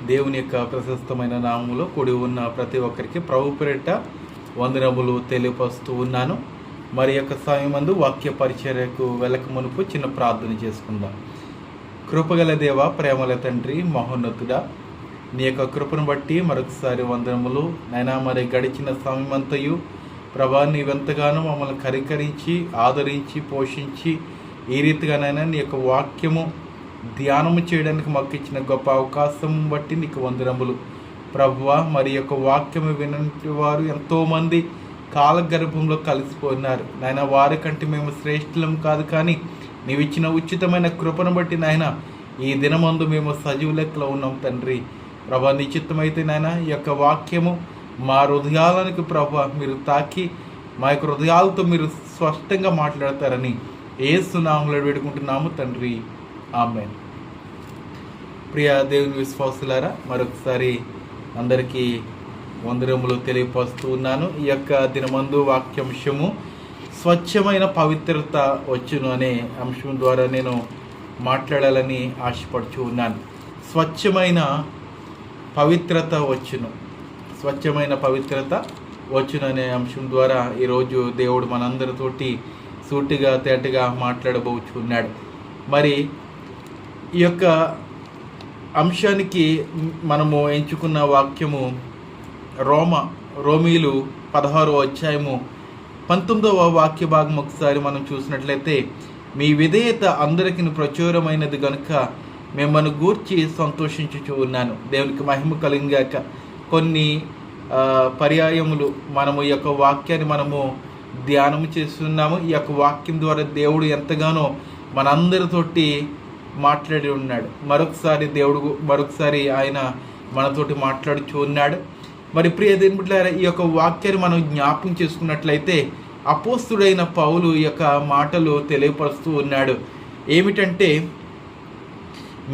దేవుని యొక్క ప్రశస్తమైన నామములో కూడి ఉన్న ప్రతి ఒక్కరికి ప్రభు పేరిట వందనములు తెలియపరుస్తూ ఉన్నాను. మరి యొక్క సమయమందు వాక్య పరిచర్యకు వెళ్ళక మునుపు చిన్న ప్రార్థన చేసుకుందాం. కృపగల దేవ, ప్రేమల తండ్రి, మహోన్నతుడా, నీ యొక్క కృపను బట్టి మరొకసారి వందనములు నైనా. మరి గడిచిన సమయమంతయు ప్రభా, నీవెంతగానో మమ్మల్ని కరికరించి ఆదరించి పోషించి ఈ రీతిగానైనా నీ యొక్క వాక్యము ధ్యానము చేయడానికి మాకు ఇచ్చిన గొప్ప అవకాశం బట్టి నీకు వందనములు ప్రభువా. మరి యొక్క వాక్యము వినటి వారు ఎంతోమంది కాలగర్భంలో కలిసిపోయినారు నాయన. వారికంటే మేము శ్రేష్ఠులం కాదు, కానీ నీవు ఇచ్చిన ఉచితమైన కృపను బట్టి నాయన ఈ దినమందు మేము సజీవ లెక్కలో ఉన్నాం తండ్రి. ప్రభా, నిశ్చితమైతే నాయన ఈ యొక్క వాక్యము మా హృదయాలకు ప్రభా మీరు తాకి మా యొక్క హృదయాలతో మీరు స్పష్టంగా మాట్లాడతారని యేసు నామములో వేడుకుంటున్నాము తండ్రి, ఆమేన్. ప్రియ దేవుని విశ్వాసులారా, మరొకసారి అందరికీ వందనములు తెలియపరుస్తూ ఉన్నాను. ఈ యొక్క దినమందు వాక్యాంశము స్వచ్ఛమైన పవిత్రత వచ్చును అనే అంశం ద్వారా నేను మాట్లాడాలని ఆశపడుచు ఉన్నాను. స్వచ్ఛమైన పవిత్రత వచ్చును, స్వచ్ఛమైన పవిత్రత వచ్చును అనే అంశం ద్వారా ఈరోజు దేవుడు మనందరితోటి సూటిగా తేటగా మాట్లాడబోచున్నాడు. మరి ఈ యొక్క అంశానికి మనము ఎంచుకున్న వాక్యము రోమీలు 16వ అధ్యాయము 19వ వాక్య భాగం ఒకసారి మనం చూసినట్లయితే, మీ విధేయత అందరికీ ప్రచురమైనది గనుక మిమ్మల్ని గూర్చి సంతోషించుచూ ఉన్నాను. దేవునికి మహిమ కలిగాక కొన్ని పర్యాయములు మనము ఈ యొక్క వాక్యాన్ని మనము ధ్యానము చేస్తున్నాము. ఈ యొక్క వాక్యం ద్వారా దేవుడు ఎంతగానో మనందరితోటి మాట్లాడి ఉన్నాడు. మరొకసారి ఆయన మనతోటి మాట్లాడుచూ ఉన్నాడు. మరి ప్రియ దేవుని బిడ్డలారా, ఈ యొక్క వాక్యాన్ని మనం జ్ఞాపకం చేసుకున్నట్లయితే అపోస్తుడైన పౌలు ఈ యొక్క మాటలు తెలియపరుస్తూ ఉన్నాడు. ఏమిటంటే,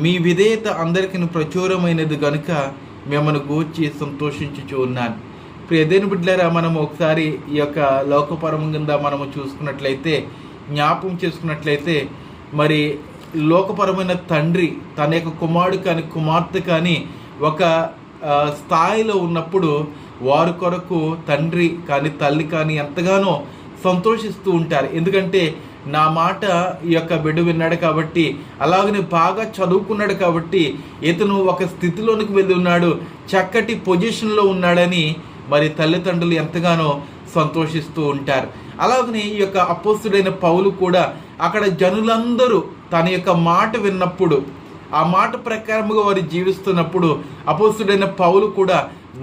మీ విధేయత అందరికీ ప్రచురమైనది కనుక మిమ్మల్ని గూర్చి సంతోషించుచూ ఉన్నాను. ప్రియ దేవుని బిడ్డలారా, మనం ఒకసారి ఈ యొక్క లోకపరంగా మనము చూసుకున్నట్లయితే, జ్ఞాపకం చేసుకున్నట్లయితే, మరి లోకపరమైన తండ్రి తన యొక్క కుమారుడు కానీ కుమార్తె కానీ ఒక స్థాయిలో ఉన్నప్పుడు వారి కొరకు తండ్రి కానీ తల్లి కానీ ఎంతగానో సంతోషిస్తూ ఉంటారు. ఎందుకంటే నా మాట ఈ యొక్క బిడ్డ విన్నాడు కాబట్టి, అలాగనే బాగా చదువుకున్నాడు కాబట్టి, ఇతను ఒక స్థితిలోనికి వెళ్ళి ఉన్నాడు, చక్కటి పొజిషన్లో ఉన్నాడని మరి తల్లిదండ్రులు ఎంతగానో సంతోషిస్తూ ఉంటారు. అలాగనే ఈ యొక్క అపోస్తుడైన పౌలు కూడా అక్కడ జనులందరూ తన యొక్క మాట విన్నప్పుడు, ఆ మాట ప్రకారముగా వారు జీవిస్తున్నప్పుడు అపోస్తుడైన పౌలు కూడా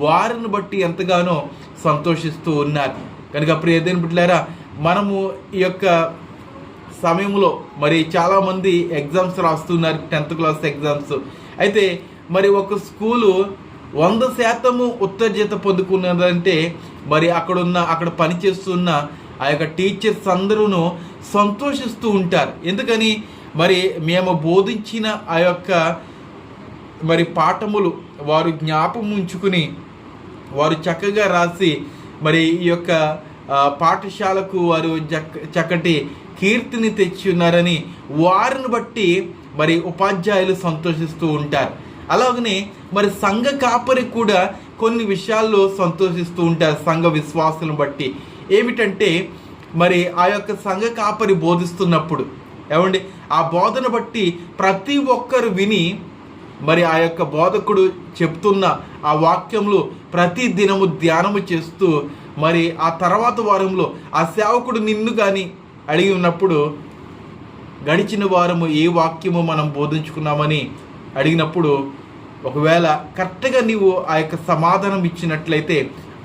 వారిని బట్టి ఎంతగానో సంతోషిస్తూ ఉన్నారు. కనుక ప్రియ దేవుని బిడ్డలారా, మనము ఈ యొక్క సమయంలో మరి చాలామంది ఎగ్జామ్స్ రాస్తున్నారు, 10th క్లాస్ ఎగ్జామ్స్. అయితే మరి ఒక స్కూలు 100% ఉత్తర్జత పొందుకున్నదంటే మరి అక్కడ పనిచేస్తున్న ఆ యొక్క టీచర్స్ అందరూ సంతోషిస్తూ ఉంటారు. ఎందుకని, మరి మేము బోధించిన ఆ యొక్క మరి పాఠములు వారు జ్ఞాపకం ఉంచుకుని వారు చక్కగా రాసి మరి ఈ యొక్క పాఠశాలకు వారు చక్కటి కీర్తిని తెచ్చి ఉన్నారని వారిని బట్టి మరి ఉపాధ్యాయులు సంతోషిస్తూ ఉంటారు. అలాగనే మరి సంఘ కాపరి కూడా కొన్ని విషయాల్లో సంతోషిస్తూ ఉంటారు సంఘ విశ్వాసులను బట్టి. ఏమిటంటే, మరి ఆ యొక్క సంఘ కాపరి బోధిస్తున్నప్పుడు ఆ బోధన బట్టి ప్రతి ఒక్కరు విని మరి ఆ యొక్క బోధకుడు చెప్తున్న ఆ వాక్యంలో ప్రతి దినము ధ్యానము చేస్తూ మరి ఆ తర్వాత వారంలో ఆ సేవకుడు నిన్ను కానీ అడిగి ఉన్నప్పుడు, గడిచిన వారము ఏ వాక్యము మనం బోధించుకున్నామని అడిగినప్పుడు ఒకవేళ కరెక్ట్గా నీవు ఆ యొక్క సమాధానం ఇచ్చినట్లయితే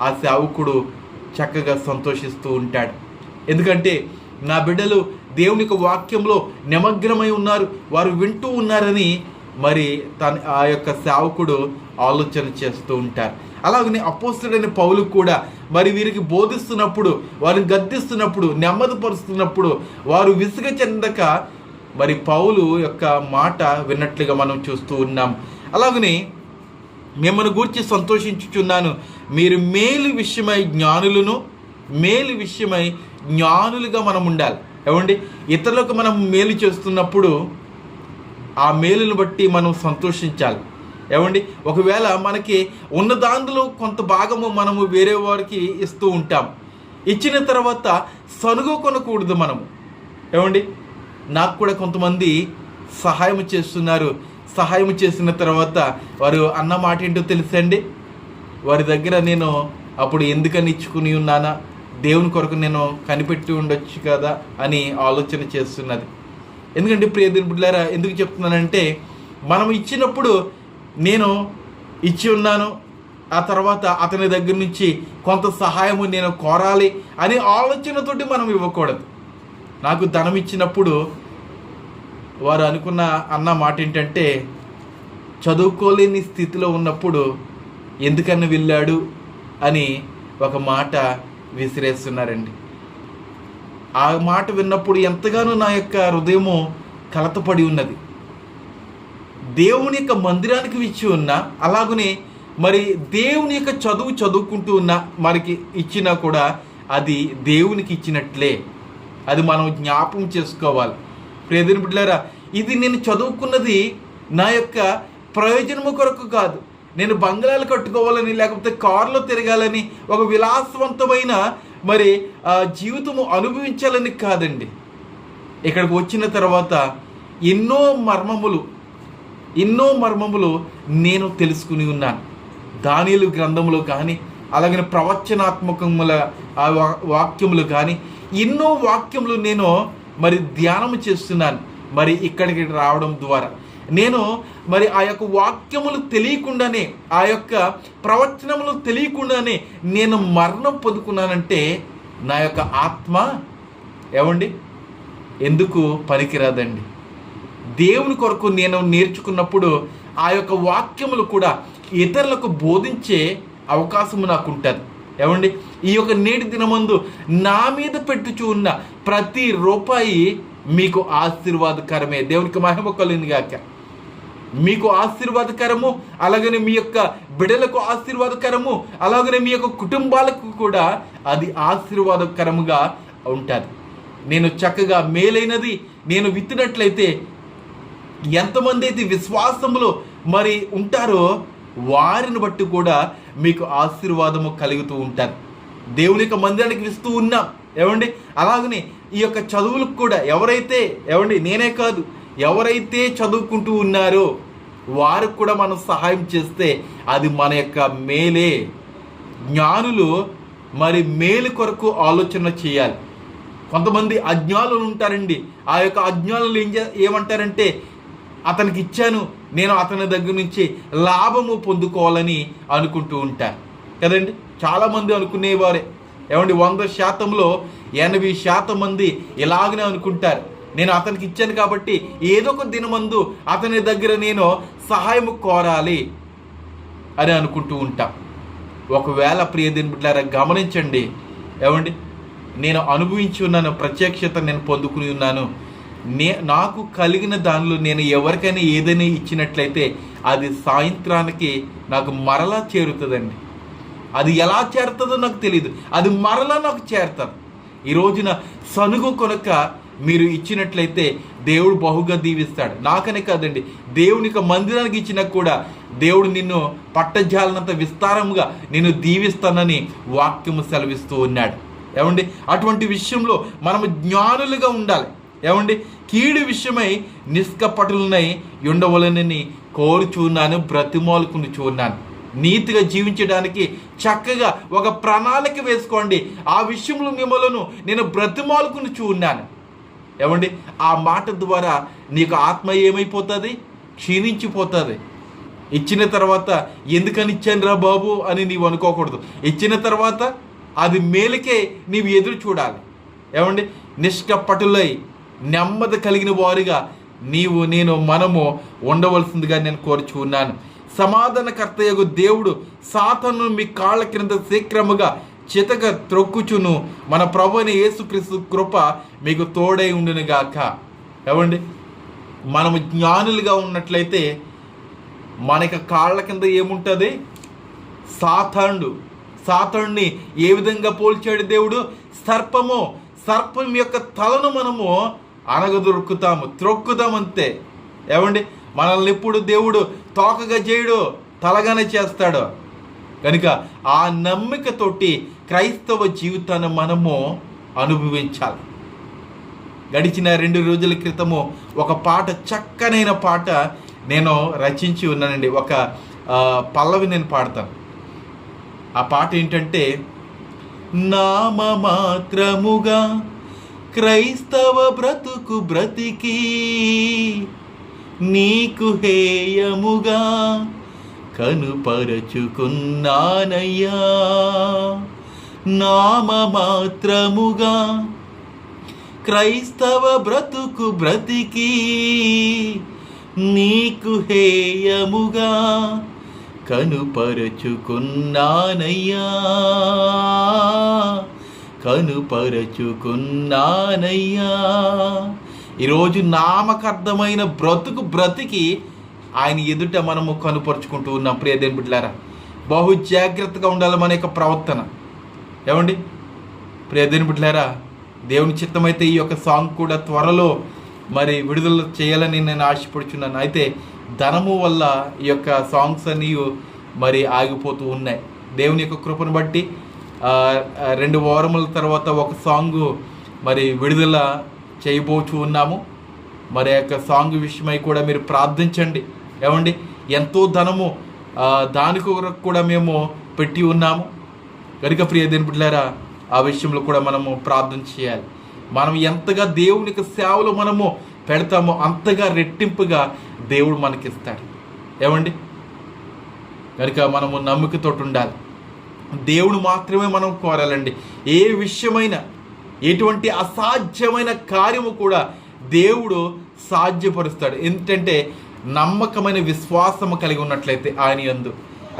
ఆ సేవకుడు చక్కగా సంతోషిస్తూ ఉంటాడు. ఎందుకంటే నా బిడ్డలు దేవుని యొక్క వాక్యంలో నిమగ్నమై ఉన్నారు, వారు వింటూ ఉన్నారని మరి ఆ యొక్క సేవకుడు ఆలోచన చేస్తూ ఉంటారు. అలాగనే అపోస్తలుడైన పౌలు కూడా మరి వీరికి బోధిస్తున్నప్పుడు, వారిని గద్దిస్తున్నప్పుడు, నెమ్మదిపరుస్తున్నప్పుడు వారు విసుగ చెందక మరి పౌలు యొక్క మాట విన్నట్లుగా మనం చూస్తూ ఉన్నాం. అలాగనే మిమ్మల్ని గూర్చి సంతోషించుచున్నాను, మీరు మేలు విషయమై జ్ఞానులుగా మనం ఉండాలి. ఇతరులకు మనం మేలు చేస్తున్నప్పుడు ఆ మేలును బట్టి మనం సంతోషించాలి. ఏమండి, ఒకవేళ మనకి ఉన్న దాంట్లో కొంత భాగము మనము వేరే వారికి ఇస్తూ ఉంటాం. ఇచ్చిన తర్వాత సనుగొనకూడదు మనము. ఏమండి, నాకు కూడా కొంతమంది సహాయం చేస్తున్నారు. సహాయం చేసిన తర్వాత వారు అన్న మాట ఏంటో తెలుసండి, వారి దగ్గర నేను అప్పుడు ఎందుకని ఇచ్చుకుని ఉన్నానా, దేవుని కొరకు నేను కనిపెట్టి ఉండొచ్చు కదా అని ఆలోచన చేస్తున్నది. ఎందుకంటే ప్రియ దేవుని బిడ్డలారా, ఎందుకు చెప్తున్నానంటే, మనం ఇచ్చినప్పుడు నేను ఇచ్చి ఉన్నాను, ఆ తర్వాత అతని దగ్గర నుంచి కొంత సహాయము నేను కోరాలి అనే ఆలోచనతోటి మనం ఇవ్వకూడదు. నాకు ధనం ఇచ్చినప్పుడు వారు అన్న మాట ఏంటంటే, చదువుకోలేని స్థితిలో ఉన్నప్పుడు ఎందుకన్నా వెళ్ళాడు అని ఒక మాట విసిరేస్తున్నారండి. ఆ మాట విన్నప్పుడు ఎంతగానో నా యొక్క హృదయము కలతపడి ఉన్నది. దేవుని యొక్క మందిరానికి ఇచ్చి ఉన్నా, అలాగనే మరి దేవుని యొక్క చదువుకుంటూ ఉన్నా మనకి ఇచ్చినా కూడా అది దేవునికి ఇచ్చినట్లే. అది మనం జ్ఞాపకం చేసుకోవాలి. ప్రియమైన బిడ్డలారా, ఇది నేను చదువుకున్నది నా యొక్క ప్రయోజనము కొరకు కాదు, నేను బంగ్లాలు కట్టుకోవాలని లేకపోతే కారులో తిరగాలని ఒక విలాసవంతమైన మరి జీవితము అనుభవించాలని కాదండి. ఇక్కడికి వచ్చిన తర్వాత ఎన్నో మర్మములు నేను తెలుసుకుని ఉన్నాను. దానియేలు గ్రంథములు కానీ, అలాగే ప్రవచనాత్మకముల వాక్యములు కానీ, ఎన్నో వాక్యములు నేను మరి ధ్యానము చేస్తున్నాను. మరి ఇక్కడికి రావడం ద్వారా నేను మరి ఆ యొక్క వాక్యములు తెలియకుండానే, ఆ యొక్క ప్రవచనములు తెలియకుండానే నేను మరణం పొందుకున్నానంటే నా యొక్క ఆత్మ ఏమండి ఎందుకు పనికిరాదండి. దేవుని కొరకు నేను నేర్చుకున్నప్పుడు ఆ యొక్క వాక్యములు కూడా ఇతరులకు బోధించే అవకాశము నాకు ఉంటుంది. ఏమండి, ఈ యొక్క నేటి దినమందు నా మీద పెట్టుచూ ఉన్న ప్రతి రూపాయి మీకు ఆశీర్వాదకరమే. దేవునికి మహిమ కలుగును గాక. మీకు ఆశీర్వాదకరము, అలాగనే మీ యొక్క బిడ్డలకు ఆశీర్వాదకరము, అలాగనే మీ యొక్క కుటుంబాలకు కూడా అది ఆశీర్వాదకరముగా ఉంటుంది. నేను చక్కగా మేలైనది నేను విత్తినట్లయితే ఎంతమంది అయితే విశ్వాసములో మరి ఉంటారో వారిని బట్టి కూడా మీకు ఆశీర్వాదము కలుగుతూ ఉంటారు. దేవుని యొక్క మందిరానికి ఇస్తూ ఉన్నాం. ఏమండి, అలాగనే ఈ యొక్క చదువులకు కూడా ఎవరైతే నేనే కాదు, ఎవరైతే చదువుకుంటూ ఉన్నారో వారికి కూడా మనం సహాయం చేస్తే అది మన యొక్క మేలే. జ్ఞానులు మరి మేలు కొరకు ఆలోచన చేయాలి. కొంతమంది అజ్ఞానులు ఉంటారండి. ఆ యొక్క అజ్ఞానులు ఏమంటారంటే, అతనికి ఇచ్చాను, నేను అతని దగ్గర నుంచి లాభము పొందుకోవాలని అనుకుంటూ ఉంటారు కదండి. చాలామంది అనుకునేవారే. 100%లో 80% మంది ఇలాగనే అనుకుంటారు. నేను అతనికి ఇచ్చాను కాబట్టి ఏదో ఒక దినమందు అతని దగ్గర నేను సహాయం కోరాలి అని అనుకుంటూ ఉంటాం. ఒకవేళ ప్రియదేని బిడ్డలారా గమనించండి, నేను అనుభవించి ఉన్నాను, ప్రత్యక్షత నేను పొందుకుని ఉన్నాను. నాకు కలిగిన దానిలో నేను ఎవరికైనా ఏదైనా ఇచ్చినట్లయితే అది సాయంత్రానికి నాకు మరలా చేరుతుందండి. అది ఎలా చేరుతుందో నాకు తెలియదు, అది మరలా నాకు చేరుతుంది. ఈ రోజున సనుగు కొనక మీరు ఇచ్చినట్లయితే దేవుడు బహుగా దీవిస్తాడు. నాకనే కాదండి, దేవునికి మందిరానికి ఇచ్చినా కూడా దేవుడు నిన్ను పట్టజాలనంత విస్తారముగా నిన్ను దీవిస్తానని వాక్యము సెలవిస్తూ ఉన్నాడు. అటువంటి విషయంలో మనము జ్ఞానులుగా ఉండాలి. కీడు విషయమై నిష్కపటులనై ఉండవలనని కోరుచున్నాను, బ్రతిమాలుకుని చూన్నాను. నీతిగా జీవించడానికి చక్కగా ఒక ప్రణాళిక వేసుకోండి. ఆ విషయంలో మిమ్మల్ని నేను బ్రతిమాలుకుని చూన్నాను. ఆ మాట ద్వారా నీకు ఆత్మ ఏమైపోతుంది? క్షీణించిపోతుంది. ఇచ్చిన తర్వాత ఎందుకని ఇచ్చాను రా బాబు అని నీవు అనుకోకూడదు. ఇచ్చిన తర్వాత అది మేలుకే నీవు ఎదురు చూడాలి. నిష్కపటులై నెమ్మది కలిగిన వారిగా మనము ఉండవలసిందిగా నేను కోరుచున్నాను. సమాధానకర్తయగు దేవుడు సాతానును మీ కాళ్ళ క్రింద శీఘ్రముగా చితక త్రొక్కుచును. మన ప్రభువైన యేసుక్రీస్తు కృప మీకు తోడై ఉండునుగాక. మనము జ్ఞానులుగా ఉన్నట్లయితే మనకి కాళ్ళ కింద ఏముంటుంది? సాతానుని ఏ విధంగా పోల్చాడు దేవుడు? సర్పం యొక్క తలను మనము అనగదొరుకుతాము, త్రొక్కుతాం అంతే. మనల్ని ఎప్పుడు దేవుడు తోకగా చేయడు, తలగానే చేస్తాడు. కనుక ఆ నమ్మికతోటి క్రైస్తవ జీవితాన్ని మనము అనుభవించాలి. గడిచిన 2 రోజుల క్రితము ఒక పాట, చక్కనైన పాట నేను రచించి ఉన్నానండి. ఒక పల్లవి నేను పాడతాను. ఆ పాట ఏంటంటే, నామమాత్రముగా క్రైస్తవ బ్రతుకు బ్రతికి నీకు హేయముగా కనుపరచుకున్నానయ్యా. నామమాత్రముగా క్రైస్తవ బ్రతుకు బ్రతికి నీకు హేయముగా కనుపరచుకున్నానయ్యా, కనుపరచుకున్నానయ్యా. ఈరోజు నామకార్థమైన బ్రతుకు బ్రతికి ఆయన ఎదుట మనము కనుపరుచుకుంటూ ఉన్నాం. ప్రియ దేవుని బిడ్డలారా, బహు జాగ్రత్తగా ఉండాలి మన యొక్క ప్రవర్తన. ఏమండి ప్రియ దేవుని బిడ్డలారా, దేవుని చిత్తమైతే ఈ యొక్క సాంగ్ కూడా త్వరలో మరి విడుదల చేయాలని నేను ఆశపడుచున్నాను. అయితే ధనము వల్ల ఈ యొక్క సాంగ్స్ అన్నీ మరి ఆగిపోతూ ఉన్నాయి. దేవుని యొక్క కృపను బట్టి 2 వారముల తర్వాత ఒక సాంగ్ మరి విడుదల చేయబోచు ఉన్నాము. మరి యొక్క సాంగ్ విషయమై కూడా మీరు ప్రార్థించండి. ఏమండి, ఎంతో ధనము దాని కొరకు కూడా మేము పెట్టి ఉన్నాము. కనుక ప్రియ దేవుని బిడ్డలారా, ఆ విషయంలో కూడా మనము ప్రార్థన చేయాలి. మనం ఎంతగా దేవునికి సేవలు మనము పెడతామో అంతగా రెట్టింపుగా దేవుడు మనకిస్తాడు. ఏమండి, కనుక మనము నమ్మికతో ఉండాలి. దేవుడు మాత్రమే మనం కోరాలండి. ఏ విషయమైనా, ఎటువంటి అసాధ్యమైన కార్యము కూడా దేవుడు సాధ్యపరుస్తాడు. ఎందుకంటే నమ్మకమైన విశ్వాసము కలిగి ఉన్నట్లయితే ఆయన యందు.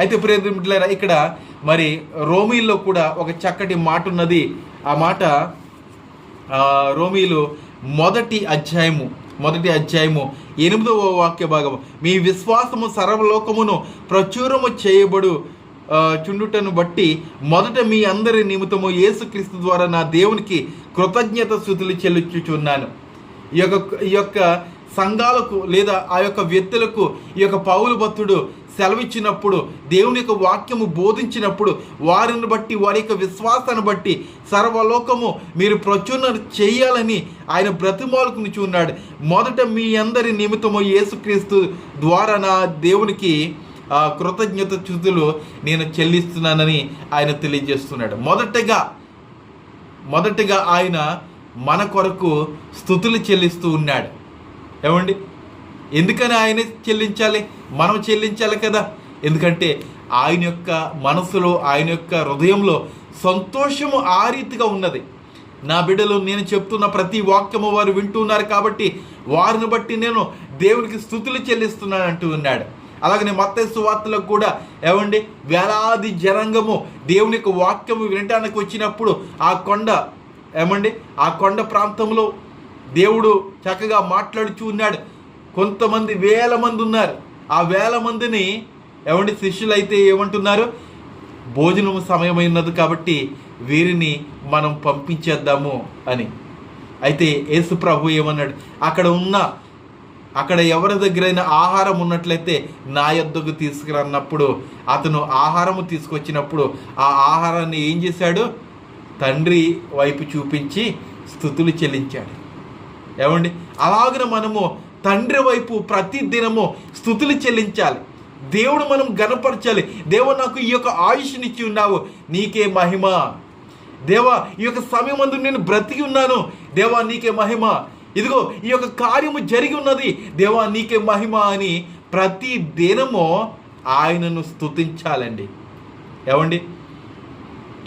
అయితే ప్రియ బిడ్డలారా, ఇక్కడ మరి రోమీల్లో కూడా ఒక చక్కటి మాట ఉన్నది. ఆ మాట రోమీలు 1వ అధ్యాయము 8వ వాక్య భాగము, మీ విశ్వాసము సర్వలోకమును ప్రచురము చేయబడు చుండుటను బట్టి మొదట మీ అందరి నిమిత్తము యేసుక్రీస్తు ద్వారా నా దేవునికి కృతజ్ఞత స్తుతులు చెల్లించుచున్నాను. ఈ యొక్క సంఘాలకు లేదా ఆ యొక్క వ్యక్తులకు ఈ యొక్క పౌలు భక్తుడు సెలవిచ్చినప్పుడు, దేవుని యొక్క వాక్యము బోధించినప్పుడు వారిని బట్టి, వారి యొక్క విశ్వాసాన్ని బట్టి సర్వలోకము మీరు ప్రచురణ చేయాలని ఆయన బ్రతిమాలుకుని ఉన్నాడు. మొదట మీ అందరి నిమిత్తము యేసుక్రీస్తు ద్వారా నా దేవునికి కృతజ్ఞత స్తుతులు నేను చెల్లిస్తున్నానని ఆయన తెలియజేస్తున్నాడు. మొదటగా ఆయన మన కొరకు స్తుతులు చెల్లిస్తూ ఉన్నాడు. ఏమండి, ఎందుకని ఆయన చెల్లించాలి? మనం చెల్లించాలి కదా. ఎందుకంటే ఆయన యొక్క మనసులో, ఆయన యొక్క హృదయంలో సంతోషము ఆ రీతిగా ఉన్నది. నా బిడ్డలు నేను చెప్తున్న ప్రతి వాక్యము వారు వింటున్నారు కాబట్టి వారిని బట్టి నేను దేవునికి స్తుతులు చెల్లిస్తున్నాను అంటూ ఉన్నాడు. అలాగనే మత్తయి సువార్తలో కూడా ఏమండి, వేలాది జనాంగము దేవుని యొక్క వాక్యము వినటానికి వచ్చినప్పుడు ఆ కొండ ప్రాంతంలో దేవుడు చక్కగా మాట్లాడుచూ ఉన్నాడు. కొంతమంది 1000 మంది ఉన్నారు. ఆ 1000 మందిని ఏమండి శిష్యులైతే ఏమంటున్నారు, భోజనం సమయమైనది కాబట్టి వీరిని మనం పంపించేద్దాము అని. అయితే యేసు ప్రభు ఏమన్నాడు, అక్కడ ఎవరి దగ్గరైనా ఆహారం ఉన్నట్లయితే నా యొద్దకు తీసుకురన్నప్పుడు అతను ఆహారము తీసుకొచ్చినప్పుడు ఆ ఆహారాన్ని ఏం చేశాడు, తండ్రి వైపు చూపించి స్తుతులు చెల్లించాడు. ఏమండి, అలాగన మనము తండ్రి వైపు ప్రతి దినము స్తుతులు చెల్లించాలి. దేవుడు మనం గణపరచాలి. దేవా, నాకు ఈ యొక్క ఆయుష్నిచ్చి ఉన్నావు, నీకే మహిమ. దేవా, ఈ యొక్క సమయమందు నేను బ్రతికి ఉన్నాను, దేవా నీకే మహిమ. ఇదిగో ఈ యొక్క కార్యము జరిగి ఉన్నది, దేవా నీకే మహిమ అని ప్రతి దినము ఆయనను స్తుతించాలండి. ఏమండి,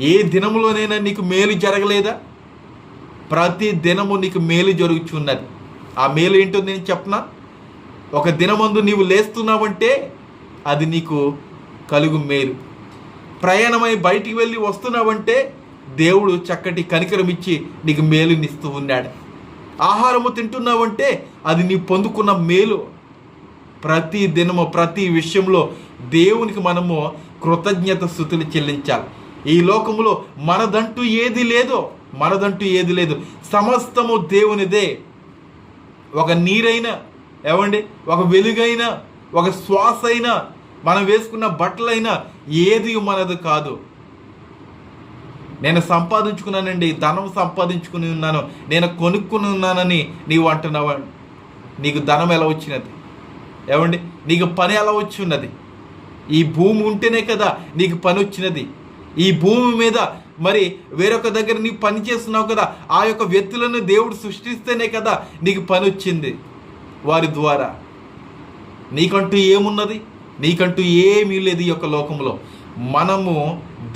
ఏ దినములోనైనా నీకు మేలు జరగలేదా? ప్రతి దినము నీకు మేలు జరుగుతున్నది. ఆ మేలు ఏంటో నేను చెప్పనా? ఒక దినమందు నీవు లేస్తున్నావంటే అది నీకు కలుగు మేలు. ప్రయాణమై బయటికి వెళ్ళి వస్తున్నావంటే దేవుడు చక్కటి కనికరం ఇచ్చి నీకు మేలునిస్తూ ఉన్నాడు. ఆహారము తింటున్నావంటే అది నీ పొందుకున్న మేలు. ప్రతి దినము ప్రతి విషయంలో దేవునికి మనము కృతజ్ఞత స్తుతులు చెల్లించాలి. ఈ లోకములో మనదంటూ ఏది లేదు, సమస్తము దేవునిదే. ఒక నీరైనా ఏమండి, ఒక వెలుగైనా, ఒక శ్వాస అయినా, మనం వేసుకున్న బట్టలైనా ఏది మనది కాదు. నేను సంపాదించుకున్నానండి, ధనం సంపాదించుకుని ఉన్నాను, నేను కొనుక్కుని ఉన్నానని నీవు అంటున్నావా? నీకు ధనం ఎలా వచ్చినది? ఏమండి, నీకు పని ఎలా వచ్చి ఉన్నది? ఈ భూమి ఉంటేనే కదా నీకు పని వచ్చినది. ఈ భూమి మీద మరి వేరొక దగ్గర నీవు పని చేస్తున్నావు కదా, ఆ యొక్క వ్యక్తులను దేవుడు సృష్టిస్తేనే కదా నీకు పని వచ్చింది. వారి ద్వారా నీకంటూ ఏమున్నది? నీకంటూ ఏమీ లేదు ఈ యొక్క లోకంలో. మనము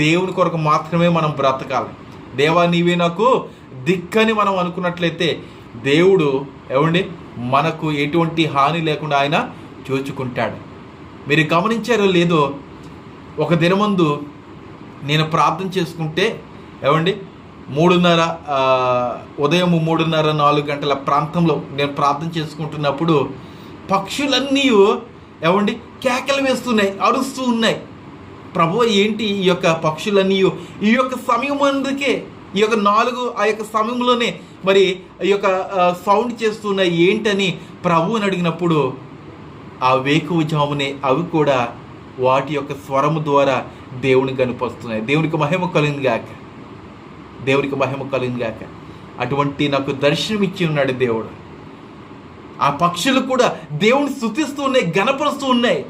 దేవుని కొరకు మాత్రమే మనం బ్రతకాలి. దేవా నీవే నాకు దిక్కని మనం అనుకున్నట్లయితే దేవుడు ఏమండి మనకు ఎటువంటి హాని లేకుండా ఆయన చూచుకుంటాడు. మీరు గమనించారో లేదో, ఒక దినమందు నేను ప్రార్థన చేసుకుంటే ఏమండి ఉదయం 3:30-4 గంటల ప్రాంతంలో నేను ప్రార్థన చేసుకుంటున్నప్పుడు పక్షులన్నీ ఏమండి కేకలు వేస్తున్నాయి, అరుస్తూ ఉన్నాయి. ప్రభువా ఏంటి ఈ యొక్క పక్షులన్నీ ఈ యొక్క సమయం అందుకే ఈ యొక్క 4 ఆ యొక్క సమయంలోనే మరి ఈ యొక్క సౌండ్ చేస్తున్నాయి ఏంటని ప్రభువుని అడిగినప్పుడు ఆ వేకువజామునే అవి కూడా వాటి యొక్క స్వరము ద్వారా దేవుని కనిపిస్తున్నాయి. దేవునికి మహిమ కలిగింది గాక, దేవునికి మహిమ కలిగింది గాక. అటువంటి నాకు దర్శనం ఇచ్చి ఉన్నాడు దేవుడు. ఆ పక్షులు కూడా దేవుని స్తుతిస్తూ ఉన్నాయి, గణపరుస్తూ ఉన్నాయి.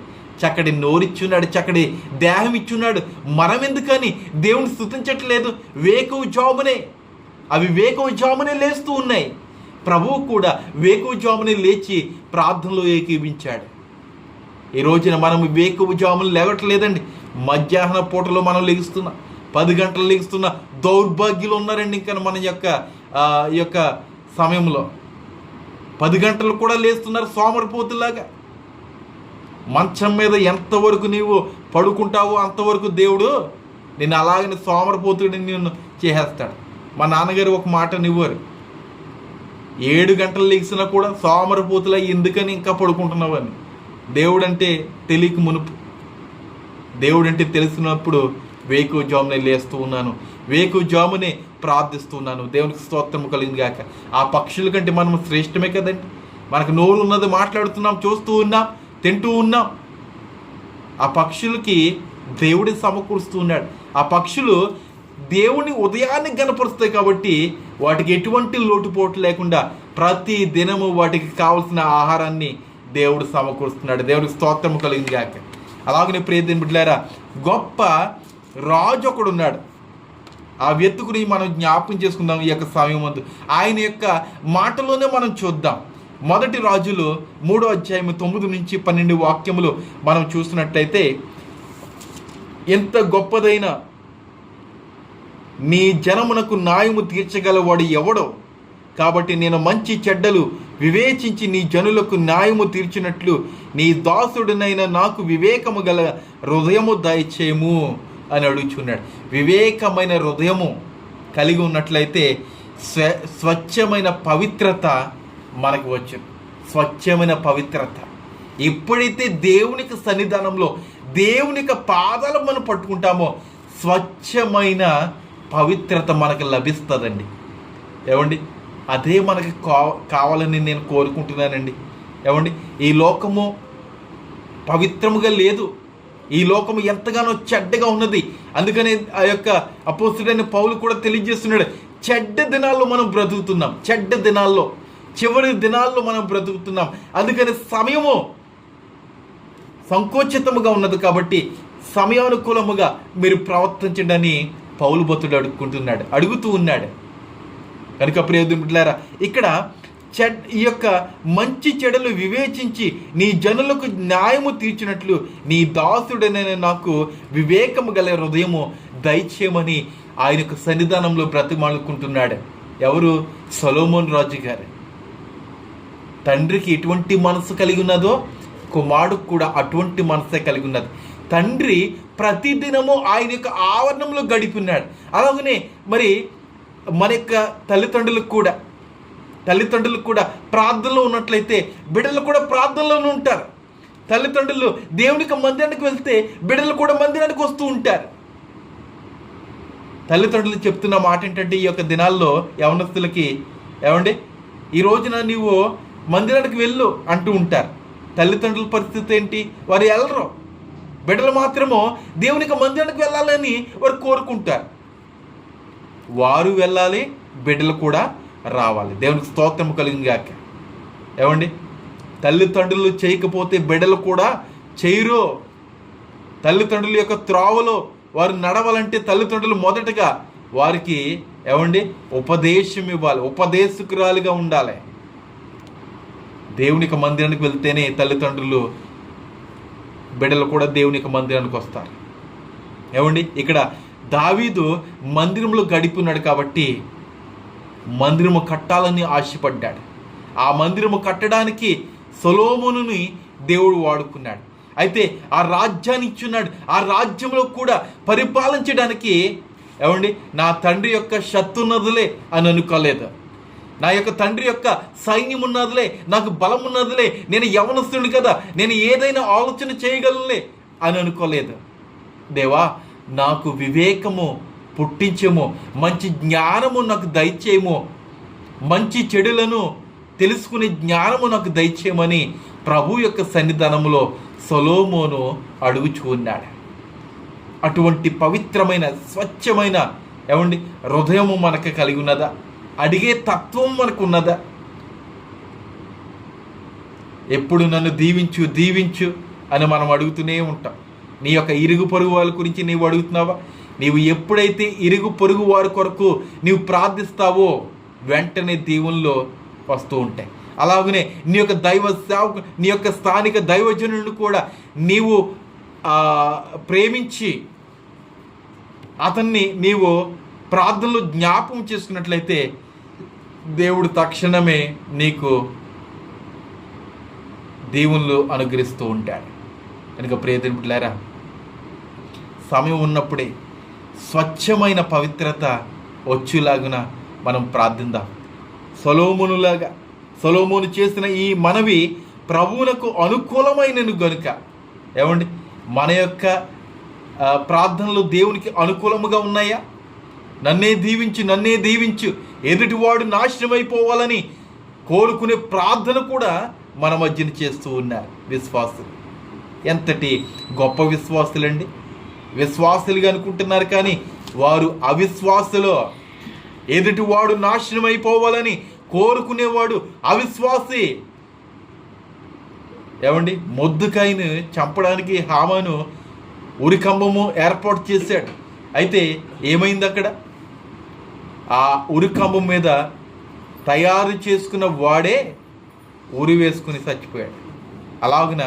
చక్కటి నోరిచ్చున్నాడు, చక్కటి దేహం ఇచ్చున్నాడు. మనం ఎందుకని దేవుని స్తుతించట్లేదు? వేకువజామునే అవి వేకువజామునే లేస్తూ ఉన్నాయి. ప్రభువు కూడా వేకువజామునే లేచి ప్రార్థనలో ఏకీభించాడు. ఈ రోజున మనం వేకువజాములు లేవట్లేదండి. మధ్యాహ్న పూటలో మనం లెగుస్తున్నాం, 10 గంటలు లెగుస్తున్న దౌర్భాగ్యులు ఉన్నారండి. ఇంకా మన ఈ యొక్క సమయంలో 10 గంటలు కూడా లేస్తున్నారు సోమరిపోతులాగా. మంచం మీద ఎంతవరకు నీవు పడుకుంటావో అంతవరకు దేవుడు నిన్ను అలాగనే సోమరిపోతుడిని నిన్ను చేసేస్తాడు. మా నాన్నగారు ఒక మాట నివ్వరు, 7 గంటలు లెగిసినా కూడా సోమరిపోతులా ఎందుకని ఇంకా పడుకుంటున్నావు అని. దేవుడంటే తెలియక మునుపు, దేవుడంటే తెలిసినప్పుడు వేకువజామునే లేస్తూ ఉన్నాను, వేకువజామునే ప్రార్థిస్తున్నాను. దేవునికి స్తోత్రం కలిగింది గాక. ఆ పక్షుల కంటే మనం శ్రేష్టమే కదండి. మనకు నోరు ఉన్నది, మాట్లాడుతున్నాం, చూస్తూ ఉన్నాం, తింటూ ఉన్నాం. ఆ పక్షులకి దేవుడి సమకూరుస్తూ ఉన్నాడు. ఆ పక్షులు దేవుని ఉదయాన్ని గనపరుస్తాయి కాబట్టి వాటికి ఎటువంటి లోటుపోటు లేకుండా ప్రతి దినము వాటికి కావలసిన ఆహారాన్ని దేవుడు సమకూరుస్తున్నాడు. దేవుడికి స్తోత్రం కలిగింది గాక. అలాగనే ప్రియమైన బిడ్డలారా, గొప్ప రాజు ఒకడు ఉన్నాడు. ఆ వ్యక్తిని మనం జ్ఞాపకం చేసుకుందాం ఈ యొక్క సమయం ముందు. ఆయన యొక్క మాటలోనే మనం చూద్దాం. 1 రాజులు 3వ అధ్యాయం 9-12 వాక్యములు మనం చూసినట్టయితే, ఎంత గొప్పదైన నీ జనమునకు న్యాయము తీర్చగలవాడు ఎవడో, కాబట్టి నేను మంచి చెడ్డలు వివేచించి నీ జనులకు న్యాయము తీర్చినట్లు నీ దాసుడినైన నాకు వివేకము గల హృదయము దయచేయము అని అడుగుచున్నాడు. వివేకమైన హృదయము కలిగి ఉన్నట్లయితే స్వచ్ఛమైన పవిత్రత మనకు వచ్చును. స్వచ్ఛమైన పవిత్రత ఎప్పుడైతే దేవునికి సన్నిధానంలో దేవునికి పాదాలు మనం పట్టుకుంటామో స్వచ్ఛమైన పవిత్రత మనకు లభిస్తుందండి. ఏమండి, అదే మనకి కావాలని నేను కోరుకుంటున్నానండి. ఏమండి, ఈ లోకము పవిత్రముగా లేదు, ఈ లోకము ఎంతగానో చెడ్డగా ఉన్నది. అందుకని ఆ యొక్క అపోస్తలుడైన పౌలు కూడా తెలియజేస్తున్నాడు, చెడ్డ దినాల్లో మనం బ్రతుకుతున్నాం, చెడ్డ దినాల్లో, చివరి దినాల్లో మనం బ్రతుకుతున్నాం. అందుకని సమయము సంకోచితముగా ఉన్నది కాబట్టి సమయానుకూలముగా మీరు ప్రవర్తించండి అని పౌలు భక్తుడు అడుగుతూ ఉన్నాడు. కనుక ప్రియమైన బిడ్డలారా, ఇక్కడ ఈ యొక్క మంచి చెడులు వివేచించి నీ జనులకు న్యాయము తీర్చినట్లు నీ దాసుడైన నాకు వివేకము గల హృదయము దయచేయమని ఆయన యొక్క సన్నిధానంలో బ్రతిమాలుకుంటున్నాడు. ఎవరు? సొలొమోను రాజు గారు. తండ్రికి ఎటువంటి మనసు కలిగి ఉన్నదో కుమారుడికి కూడా అటువంటి మనసే కలిగి ఉన్నది. తండ్రి ప్రతిదినము ఆయన యొక్క ఆవరణంలో గడిపినాడు. అలాగనే మరి మన యొక్క తల్లిదండ్రులకు కూడా ప్రార్థనలో ఉన్నట్లయితే బిడ్డలు కూడా ప్రార్థనలోనే ఉంటారు. తల్లిదండ్రులు దేవునికి మందిరానికి వెళ్తే బిడ్డలు కూడా మందిరానికి వస్తూ ఉంటారు. తల్లిదండ్రులు చెప్తున్న మాట ఏంటంటే, ఈ యొక్క దినాల్లో యవనస్తులకి, ఏమండి, ఈ రోజున నీవు మందిరానికి వెళ్ళు అంటూ ఉంటారు. తల్లిదండ్రుల పరిస్థితి ఏంటి? వారు వెళ్ళరు. బిడ్డలు మాత్రమో దేవునికి మందిరానికి వెళ్ళాలని వారు కోరుకుంటారు. వారు వెళ్ళాలి, బిడ్డలు కూడా రావాలి. దేవునికి స్తోత్రం కలిగింగాక. ఏమండి, తల్లిదండ్రులు చేయకపోతే బిడ్డలు కూడా చేయరు. తల్లిదండ్రుల యొక్క త్రోవలో వారు నడవాలంటే తల్లిదండ్రులు మొదటగా వారికి ఉపదేశం ఇవ్వాలి, ఉపదేశకురాలుగా ఉండాలి. దేవునికి మందిరానికి వెళ్తేనే తల్లిదండ్రులు, బిడ్డలు కూడా దేవునికి మందిరానికి వస్తారు. ఇక్కడ దావీదు మందిరంలో గడిపున్నాడు కాబట్టి మందిరము కట్టాలని ఆశపడ్డాడు. ఆ మందిరము కట్టడానికి సొలొమోనుని దేవుడు వాడుకున్నాడు. అయితే ఆ రాజ్యాన్ని ఇచ్చున్నాడు. ఆ రాజ్యంలో కూడా పరిపాలించడానికి నా తండ్రి యొక్క శక్తి ఉన్నదిలే అని అనుకోలేదు. నా యొక్క తండ్రి యొక్క సైన్యం ఉన్నదిలే, నాకు బలం ఉన్నదిలే, నేను యవనస్తుని కదా, నేను ఏదైనా ఆలోచన చేయగలనులే అని అనుకోలేదు. దేవా, నాకు వివేకము పుట్టించేమో, మంచి జ్ఞానము నాకు దయచేయమో, మంచి చెడులను తెలుసుకునే జ్ఞానము నాకు దయచేయమని ప్రభు యొక్క సన్నిధానంలో సొలొమోను అడుగుచూ ఉన్నాడు. అటువంటి పవిత్రమైన స్వచ్ఛమైన హృదయము మనకు కలిగి ఉన్నదా? అడిగే తత్వం మనకు ఉన్నదా? ఎప్పుడు నన్ను దీవించు దీవించు అని మనం అడుగుతూనే ఉంటాం. నీ యొక్క ఇరుగు పొరుగు వాళ్ళ గురించి నీవు అడుగుతున్నావా? నీవు ఎప్పుడైతే ఇరుగు పొరుగు వారి కొరకు నీవు ప్రార్థిస్తావో వెంటనే దీవుల్లో వస్తూ ఉంటాయి. అలాగనే నీ యొక్క దైవ సేవకు, నీ యొక్క స్థానిక దైవజనులను కూడా నీవు ప్రేమించి అతన్ని నీవు ప్రార్థనలు జ్ఞాపకం చేసుకున్నట్లయితే దేవుడు తక్షణమే నీకు దీవులు అనుగ్రహిస్తూ ఉంటాడు. కనుక ప్రియమైన బిడ్డలారా, సమయం ఉన్నప్పుడే స్వచ్ఛమైన పవిత్రత వచ్చేలాగున మనం ప్రార్థిద్దాం. సొలొమోను చేసిన ఈ మనవి ప్రభువునకు అనుకూలమైనను గనుక మన యొక్క ప్రార్థనలు దేవునికి అనుకూలముగా ఉన్నాయా? నన్నే దీవించు, నన్నే దీవించు, ఎదుటివాడు నాశనమైపోవాలని కోరుకునే ప్రార్థన కూడా మన మధ్యన చేస్తూ ఉన్నారు విశ్వాసులు. ఎంతటి గొప్ప విశ్వాసులండి! విశ్వాసులుగా అనుకుంటున్నారు కానీ వారు అవిశ్వాసులు. ఎదుటివాడు నాశనమైపోవాలని కోరుకునేవాడు అవిశ్వాసి. మొర్దెకైను చంపడానికి హామాను ఉరికంబము ఏర్పాటు చేశాడు. అయితే ఏమైంది? అక్కడ ఆ ఉరికంబం మీద తయారు చేసుకున్న వాడే ఉరి వేసుకుని చచ్చిపోయాడు. అలాగున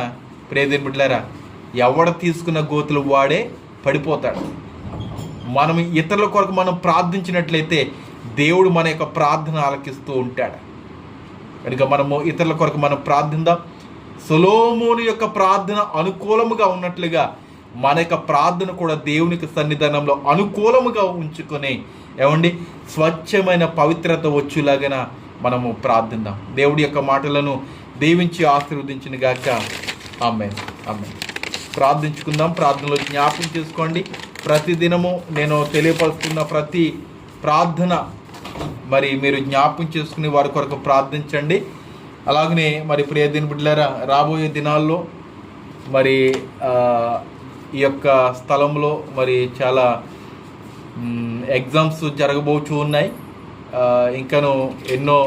ప్రియమైన బిడ్డలారా, ఎవడ తీసుకున్న గోతులు వాడే పడిపోతాడు. మనం ఇతరుల కొరకు మనం ప్రార్థించినట్లయితే దేవుడు మన యొక్క ప్రార్థన ఆలకిస్తూ ఉంటాడు. కనుక మనము ఇతరుల కొరకు మనం ప్రార్థిద్దాం. సొలొమోను యొక్క ప్రార్థన అనుకూలముగా ఉన్నట్లుగా మన యొక్క ప్రార్థన కూడా దేవునికి సన్నిధానంలో అనుకూలముగా ఉంచుకొని స్వచ్ఛమైన పవిత్రత వచ్చేలాగా మనము ప్రార్థిద్దాం. దేవుడి యొక్క మాటలను దీవించి ఆశీర్వదించిన గాక. ఆమేన్, ఆమేన్. ప్రార్థించుకుందాం. ప్రార్థనలో జ్ఞాపకం చేసుకోండి. ప్రతిదినము నేను తెలియపరుస్తున్న ప్రతి ప్రార్థన మీరు జ్ఞాపకం చేసుకుని వారి కొరకు ప్రార్థించండి. అలాగనే ప్రియమైన బిడ్డలారా, రాబోయే దినాల్లో ఈ యొక్క స్థలంలో చాలా ఎగ్జామ్స్ జరగబోచు ఉన్నాయి. ఇంకను ఎన్నో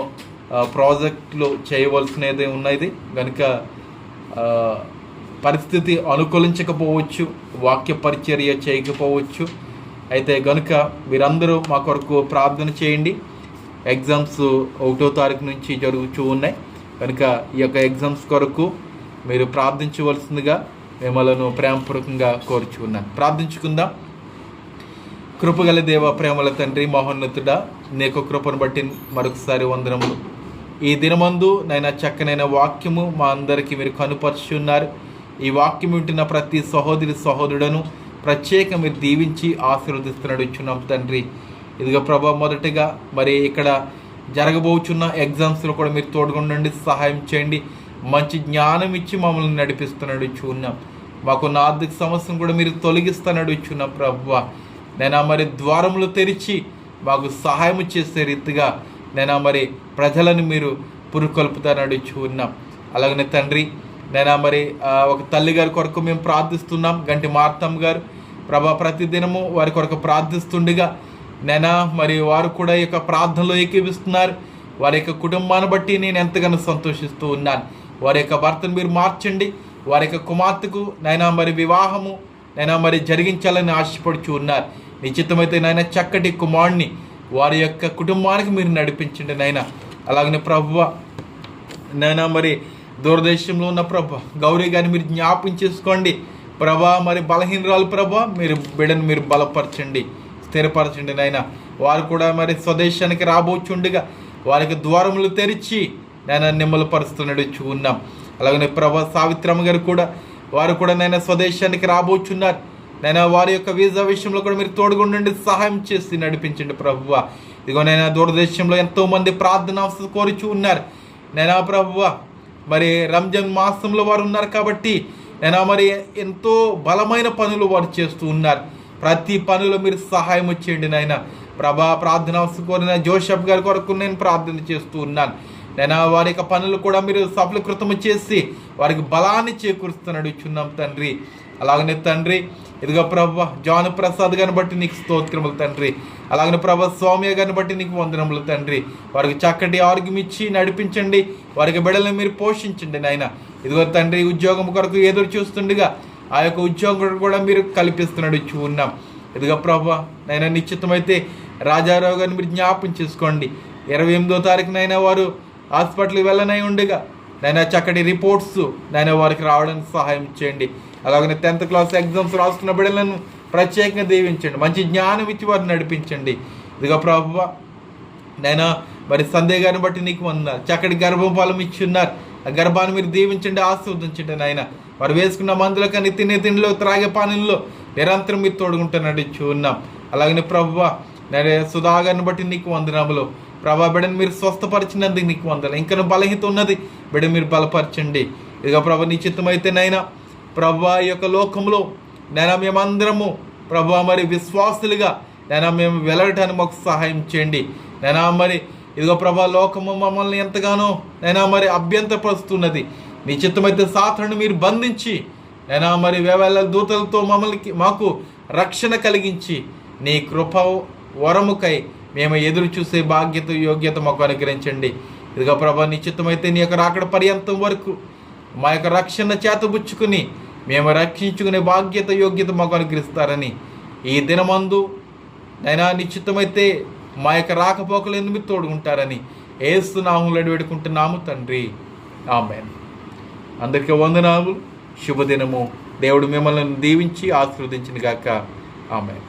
ప్రాజెక్టులు చేయవలసినది ఉన్నది. కనుక పరిస్థితి అనుకూలించకపోవచ్చు, వాక్య పరిచర్య చేయకపోవచ్చు. అయితే కనుక మీరందరూ మా కొరకు ప్రార్థన చేయండి. ఎగ్జామ్స్ 1వ తారీఖు నుంచి జరుగుతూ ఉన్నాయి. కనుక ఈ యొక్క ఎగ్జామ్స్ కొరకు మీరు ప్రార్థించవలసిందిగా మిమ్మల్ని ప్రేమపూర్వకంగా కోరుచున్నాను. ప్రార్థించుకుందాం. కృపగల దేవ, ప్రేమల తండ్రి, మహోన్నతుడా, నీకు కృపను బట్టి మరొకసారి వందనములు. ఈ దినమందు నైనా చక్కనైన వాక్యము మా అందరికీ మీరు కనుపరుచున్నారు. ఈ వాక్యం వింటున్న ప్రతి సహోదరి సహోదరుడను ప్రత్యేక మీరు దీవించి ఆశీర్వదిస్తున్నాడు ఇచ్చున్నాం తండ్రి. ఇదిగో ప్రభా, మొదటిగా ఇక్కడ జరగబోచున్న ఎగ్జామ్స్లో కూడా మీరు తోడుగుండండి, సహాయం చేయండి. మంచి జ్ఞానం ఇచ్చి మమ్మల్ని నడిపిస్తున్నాడు ఇచ్చున్నాం. మాకున్న ఆర్థిక సమస్యను కూడా మీరు తొలగిస్తున్నాడు ఇచ్చున్నాం ప్రభువా. నేను ద్వారములు తెరిచి మాకు సహాయం చేసే రీతిగా నేను ప్రజలను మీరు పురుకొల్పుతారని అడుగుచూ ఉన్నాం. అలాగనే తండ్రి నైనా మరి ఒక తల్లి గారి కొరకు మేము ప్రార్థిస్తున్నాం, గంటి మార్తమ్మ గారు. ప్రభా ప్రతిదినము వారి కొరకు ప్రార్థిస్తుండగా నైనా మరి వారు కూడా ఈ యొక్క ప్రార్థనలో ఏకీవిస్తున్నారు. వారి యొక్క కుటుంబాన్ని బట్టి నేను ఎంతగానో సంతోషిస్తూ ఉన్నాను. వారి యొక్క భర్తను మీరు మార్చండి. వారి యొక్క కుమార్తెకు నైనా మరి వివాహము నైనా మరి జరిగించాలని ఆశపడుచు ఉన్నారు. నిశ్చితమైతే నైనా చక్కటి కుమారుడిని వారి యొక్క కుటుంబానికి మీరు నడిపించండి నైనా. అలాగనే ప్రభువా నైనా మరి దూరదేశంలో ఉన్న ప్రభా గౌరీ గారిని మీరు జ్ఞాపకం చేసుకోండి ప్రభా. మరి బలహీనరాలు ప్రభా, మీరు బిడ్డను మీరు బలపరచండి, స్థిరపరచండి నైనా. వారు కూడా మరి స్వదేశానికి రాబోచుండగా వారికి ద్వారములు తెరిచి నైనా నిమ్మలపరుస్తున్నట్టు చూన్నాం. అలాగనే ప్రభా సావిత్రమ్మ గారు కూడా వారు కూడా నైనా స్వదేశానికి రాబోచున్నారు నైనా. వారి యొక్క వీసా విషయంలో కూడా మీరు తోడుగుండండి, సహాయం చేసి నడిపించండి ప్రభువా. ఇదిగో నైనా దూరదేశంలో ఎంతోమంది ప్రార్థన కోరుచూ ఉన్నారు నైనా ప్రభువా. మరి రంజాన్ మాసంలో వారు ఉన్నారు కాబట్టి నైనా మరి ఎంతో బలమైన పనులు వారు చేస్తూ ఉన్నారు. ప్రతి పనిలో మీరు సహాయం చేయండి నాయన ప్రభా. ప్రార్థన కోరిన జోషఫ్ గారి కొరకు నేను ప్రార్థన చేస్తూ ఉన్నాను నైనా. వారి యొక్క పనులు కూడా మీరు సఫలీకృతం చేసి వారికి బలాన్ని చేకూరుస్తున్నాడు ఇచ్చున్నాం తండ్రి. అలాగనే తండ్రి ఇదిగో ప్రభా జాన్ ప్రసాద్ గారిని బట్టి నీకు స్తోత్రములు తండ్రి. అలాగనే ప్రభా సౌమ్య గారిని బట్టి నీకు వందనములు తండ్రి. వారికి చక్కటి ఆరోగ్యం ఇచ్చి నడిపించండి, వారికి బిడ్డలను మీరు పోషించండి నాయన. ఇదిగో తండ్రి ఉద్యోగం కొరకు ఎదురు చూస్తుండగా ఆ యొక్క ఉద్యోగం కూడా మీరు కల్పిస్తున్నాడు ఇచ్చి ఉన్నాం. ఇదిగో ప్రభా నైనా నిశ్చితమైతే రాజారావు గారిని మీరు జ్ఞాపకం చేసుకోండి. 28వ తారీఖునైనా వారు హాస్పిటల్కి వెళ్ళనై ఉండగా నైనా చక్కటి రిపోర్ట్స్ నైనా వారికి రావడానికి సహాయం చేయండి. అలాగనే 10th క్లాస్ ఎగ్జామ్స్ రాస్తున్న బిడ్డలను ప్రత్యేకంగా దీవించండి, మంచి జ్ఞానం ఇచ్చి వారిని నడిపించండి. ఇదిగో ప్రభువా నైనా మరి సందేహ్ గారిని బట్టి నీకు వందనాలు. చక్కటి గర్భఫలం ఇచ్చి ఉన్నారు, ఆ గర్భాన్ని మీరు దీవించండి, ఆస్వాదించండి నాయన. వారు వేసుకున్న మందుల కానీ తినే తిండిలో త్రాగే పానీల్లో నిరంతరం మీరు తోడుకుంటున్నాడు ఇచ్చి ఉన్నాం. అలాగనే ప్రభువా సుధాగారిని బట్టి నీకు వందనములు ప్రభా. బిడ్డను మీరు స్వస్థపరిచినందుకు నీకు వందలు. ఇంకా బలహీత ఉన్నది, బిడ్డ మీరు బలపరచండి. ఇదిగో ప్రభా నిశ్చితమైతే నైనా ప్రభా ఈ యొక్క లోకంలో నైనా మేమందరము ప్రభా మరి విశ్వాసులుగా నైనా మేము వెళ్ళటానికి మాకు సహాయం చేయండి నైనా. మరి ఇదిగో ప్రభా లోకము మమ్మల్ని ఎంతగానో నైనా మరి అభ్యంతరపరుస్తున్నది. నిశ్చితమైతే సాతానుని మీరు బంధించి నైనా మరి వేవేల దూతలతో మాకు రక్షణ కలిగించి నీ కృప వరముకై మేము ఎదురు చూసే బాధ్యత యోగ్యత మాకు అనుగ్రహించండి. ఇదిగో ప్రభా నిశ్చితమైతే నీ యొక్క రాకడ పర్యంతం వరకు మా యొక్క రక్షణ చేతబుచ్చుకుని మేము రక్షించుకునే బాధ్యత యోగ్యత మాకు అనుగ్రహిస్తారని ఈ దినమందు నైనా నిశ్చితమైతే మా యొక్క రాకపోకలు ఎందుకు మీరు తోడుకుంటారని యేసు నామములో వేడుకుంటున్నాము తండ్రి, ఆమేన్. అందరికీ వందనాలు, శుభదినము. దేవుడు మిమ్మల్ని దీవించి ఆశీర్వదించిన గాక, ఆమేన్.